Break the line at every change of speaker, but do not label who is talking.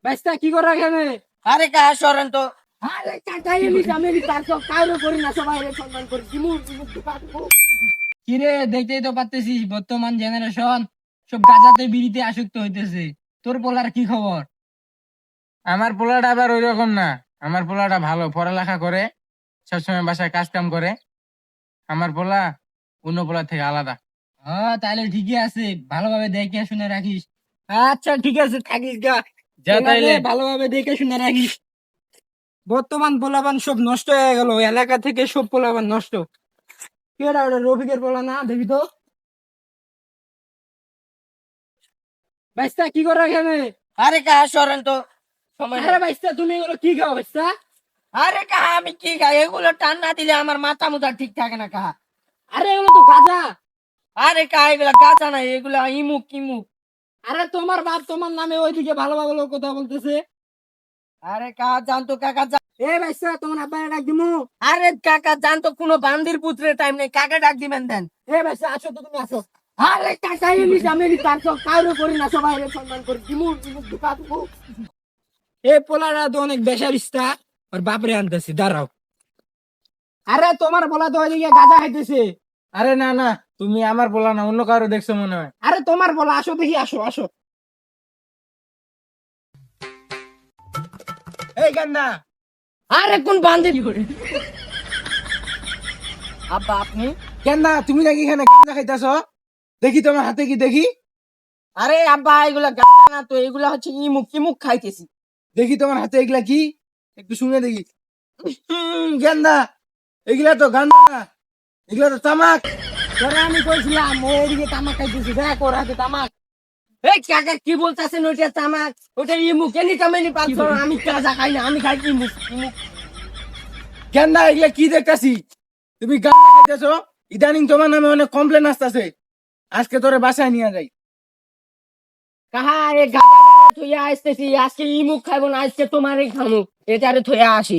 বাইস্তা কি করা এখানে?
আরে কা সরেন তো।
আরে কাটাই এলি আমি তার সব কারো করি না, সবাই সম্মান করি। দিমু দিমু ঢুকা দেবো।
কিরে, দেখতেই তো পারতেছিস বর্তমান জেনারেশন সব গাঁজাতে বিড়িতে আসক্ত হইতেছে। তোর পোলার কি খবর?
আমার পোলাটা আবার ওই রকম না। আমার পোলাটা ভালো, পড়ালেখা করে, সবসময় বাসায় কাজ কাম করে। আমার পোলা অন্য পোলার থেকে আলাদা।
হ্যাঁ, তাহলে ঠিকই আছে, ভালোভাবে দেখে শুনে রাখিস।
আচ্ছা ঠিক আছে, থাকিস গা।
যা তাইলে।
ভালোভাবে দেখে শুনে রাখিস। বর্তমান পোলাপান সব নষ্ট হয়ে গেল, এলাকা থেকে সব পোলাপান নষ্ট। কেডা ওটা? রফিকের পোলা না? দেখি তো। বাইস্তা কি করা এখানে?
আরে কা সরেন তো। সময় নাই।
আরে বাইস্তা তুমি এগুলো কি খাও বাইস্তা?
আরে কাহা আমি কি খাই? এগুলো টান না দিলে আমার মাথা মুথা ঠিক থাকে না কাহা।
আরে এগুলো তো গাঁজা।
আরে কা এগুলা গাছা নাই, এগুলা ইমুক ইমুক।
আরে তোমার বাপ তোমার নামে ওইদিকে ভালো ভালো কথা বলতেছে।
আরে কাহা জানতো কাকা
এ বাইস্তা তোমার আব্বারে ডাক দিমু।
আরে কাকা জানতো কোনো বান্দির পুত্রের টাইম নেই, কাকে ডাক দিবেন দেন।
এ বাইস্তা আসো তো, তুমি আসো। আরে কাটাই এলি আমি তার সব কারো করি না, সবাই সম্মান করি। দিমু দিমু ঢুকা দেবো। এ পোলারা তো অনেক বেসারিস্তা, ওর বাপরে আনতেছি, দাঁড়াও। আরে তোমার বলা তো ওইদিকে গাঁজা খাইতেছে।
আরে না না, তুমি আমার পোলা না, অন্য কারো দেখছো মনে হয়।
আরে তোমার বলা, আসো দেখি, আসো আসো।
এই গান্ডা,
আরে কোন বান্দির? আব্বা আপনি?
গান্ডা তুমি নাকি এখানে গাঁজা খাইতাছ? দেখি তোমার হাতে কি দেখি।
আরে আব্বা এগুলা গাঁজা না তো, এগুলা হচ্ছে ইমুক ইমুক খাইতেছি।
দেখি তোমার হাতে এগুলা কি, একটু শুনে দেখি। গান্ডা, এগুলা তো গাঁজা না, এগুলা তো তামাক।
তোরে আমি কইছিলাম ও এদিকে তামাক খাইতেছে, দেখ ওর হাতে তামাক।
এই কাকা কি বলতেছেন? ওইটা তামাক, ওইটা ইমুক। এনি কামেনি পাচ্ছ, আমি গাঁজা খাই না, আমি খাই ইমুক ইমুক।
গান্ডা, এগুলা কি দেখতাছি? তুমি গাঁজা খাইতেছ? ইদানিং তোমার নামে অনেক কমপ্লেন আসতেছে। আজকে তোরে বাসায় নিয়ে যাই।
কাহা এ গাঁজা থইয়া আসতেছি, আজকে ইমুক খাইবো না, আজকে তোমারই খামুক। এটারে থইয়া আসি।